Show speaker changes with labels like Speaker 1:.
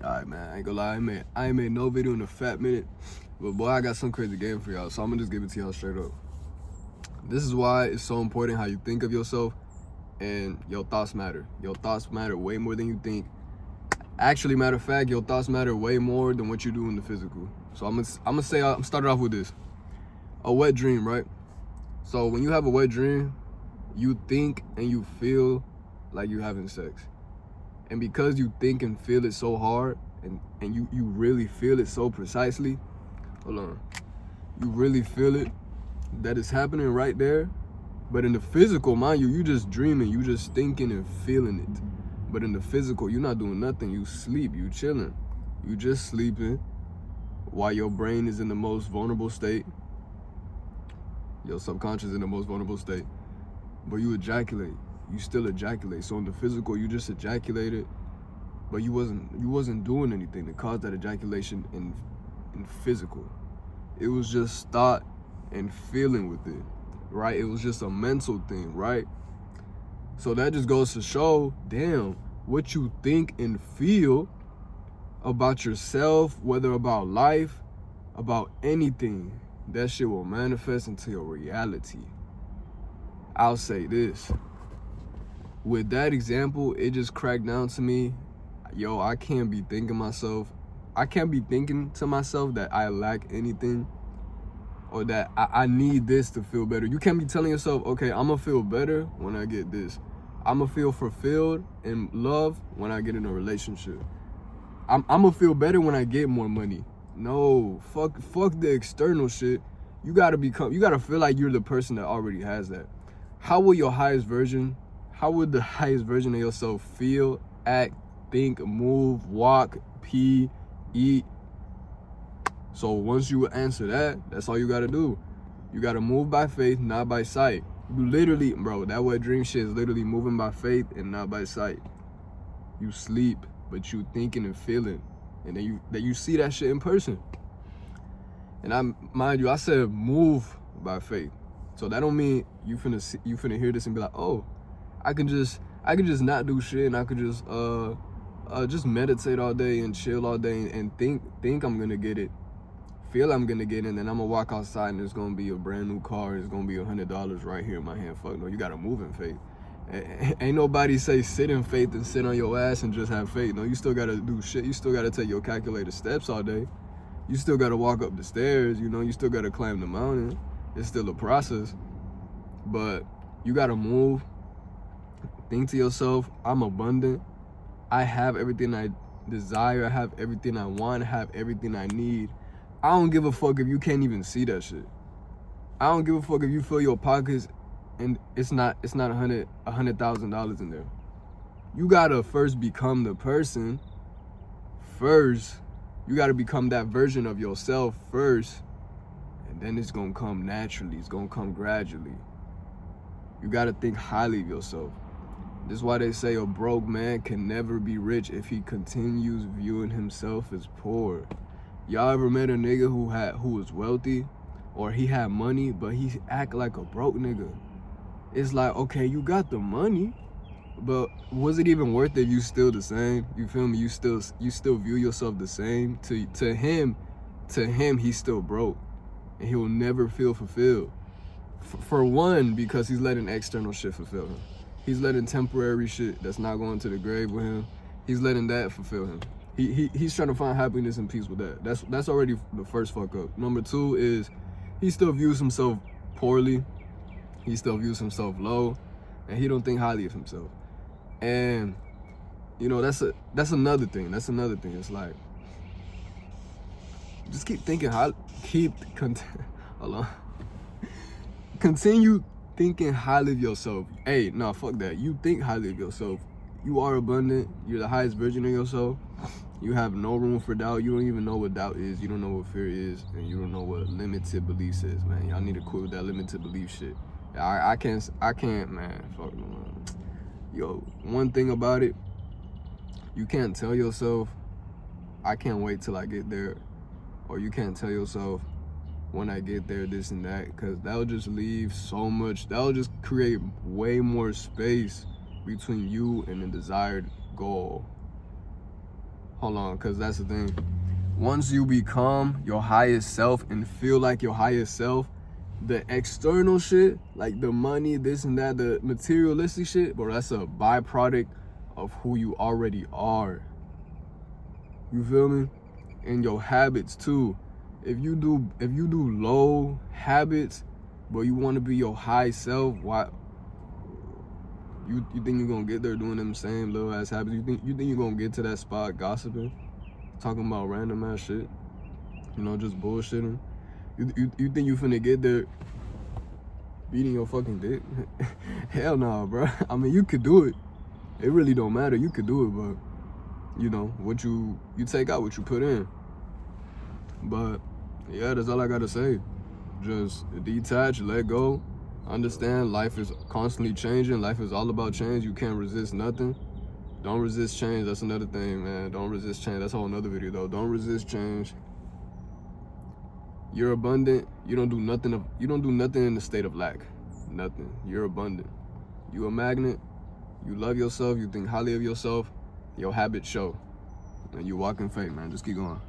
Speaker 1: Alright, man, I ain't gonna lie, I ain't made no video in a fat minute, but boy, I got some crazy game for y'all, so I'm gonna just give it to y'all straight up. This is why it's so important how you think of yourself, and your thoughts matter. Your thoughts matter way more than you think. Actually, matter of fact, your thoughts matter way more than what you do in the physical. So I'm starting off with this. A wet dream, right? So when you have a wet dream, you think and you feel like you're having sex. And because you think and feel it so hard, and you really feel it so precisely, hold on, you really feel it, that it's happening right there. But in the physical, mind you just dreaming, you just thinking and feeling it. But in the physical, you're not doing nothing. You sleep, you chilling. You just sleeping while your brain is in the most vulnerable state. Your subconscious in the most vulnerable state. But you ejaculate. You still ejaculate. So in the physical, you just ejaculated, but you wasn't doing anything to cause that ejaculation in physical. It was just thought and feeling with it, right? It was just a mental thing, right? So that just goes to show, damn, what you think and feel about yourself, whether about life, about anything, that shit will manifest into your reality. I'll say this. With that example, it just cracked down to me, yo, I can't be thinking to myself that I lack anything, or that I need this to feel better. You can't be telling yourself, okay, I'm gonna feel better when I get this. I'm gonna feel fulfilled and love when I get in a relationship. I'm gonna feel better when I get more money. No, fuck the external shit. You gotta feel like you're the person that already has that. How would the highest version of yourself feel, act, think, move, walk, pee, eat? So once you answer that, that's all you gotta do. You gotta move by faith, not by sight. You literally, bro, that wet dream shit is literally moving by faith and not by sight. You sleep, but you thinking and feeling, and then you see that shit in person. And mind you, I said move by faith. So that don't mean you finna hear this and be like, oh, I can just not do shit, and I could just meditate all day and chill all day and think I'm gonna get it. Feel I'm gonna get it, and then I'm gonna walk outside and there's gonna be a brand new car, and it's gonna be $100 right here in my hand. Fuck no, you gotta move in faith. Ain't nobody say sit in faith and sit on your ass and just have faith. No, you still gotta do shit. You still gotta take your calculated steps all day. You still gotta walk up the stairs, you still gotta climb the mountain. It's still a process. But you gotta move. Think to yourself, I'm abundant. I have everything I desire. I have everything I want. I have everything I need. I don't give a fuck if you can't even see that shit. I don't give a fuck if you fill your pockets and it's not $100,000 in there. You gotta first become the person first. You gotta become that version of yourself first, and then it's gonna come naturally. It's gonna come gradually. You gotta think highly of yourself. This is why they say a broke man can never be rich if he continues viewing himself as poor. Y'all ever met a nigga who was wealthy, or he had money, but he act like a broke nigga? It's like, okay, you got the money, but was it even worth it? You still the same. You feel me? You still view yourself the same. To him, he's still broke, and he will never feel fulfilled. For one, because he's letting external shit fulfill him. He's letting temporary shit that's not going to the grave with him. He's letting that fulfill him. He's trying to find happiness and peace with that. That's already the first fuck up. Number two is he still views himself poorly. He still views himself low, and he don't think highly of himself. And that's another thing. It's like, just keep thinking high. Hold on. Continue thinking highly of yourself. Hey, no, fuck that. You think highly of yourself. You are abundant. You're the highest version of yourself. You have no room for doubt. You don't even know what doubt is. You don't know what fear is, and you don't know what limited beliefs is, man. Y'all need to quit with that limited belief shit. I can't, man. Fuck no, man. Yo, one thing about it, you can't tell yourself, I can't wait till I get there, or you can't tell yourself, when I get there, this and that, because that'll just leave so much, that'll just create way more space between you and the desired goal. hold on, because that's the thing. Once you become your highest self and feel like your highest self, the external shit, like the money, this and that, the materialistic shit, bro, that's a byproduct of who you already are. You feel me? And your habits too. If you do low habits, but you want to be your high self, why? You think you're gonna get there doing them same little ass habits? You think you're gonna get to that spot gossiping, talking about random ass shit? You know, just bullshitting. You think you finna get there beating your fucking dick? Hell no, bro. I mean, you could do it. It really don't matter. You could do it, but you know what you take out what you put in. But yeah, that's all I gotta say. Just detach, let go. Understand life is constantly changing. Life is all about change. You can't resist nothing. Don't resist change. That's another thing, man. Don't resist change. That's a whole another video though. Don't resist change. You're abundant. You don't do nothing in the state of lack. Nothing. You're abundant. You a magnet. You love yourself. You think highly of yourself. Your habits show. And you walk in faith, man. Just keep going.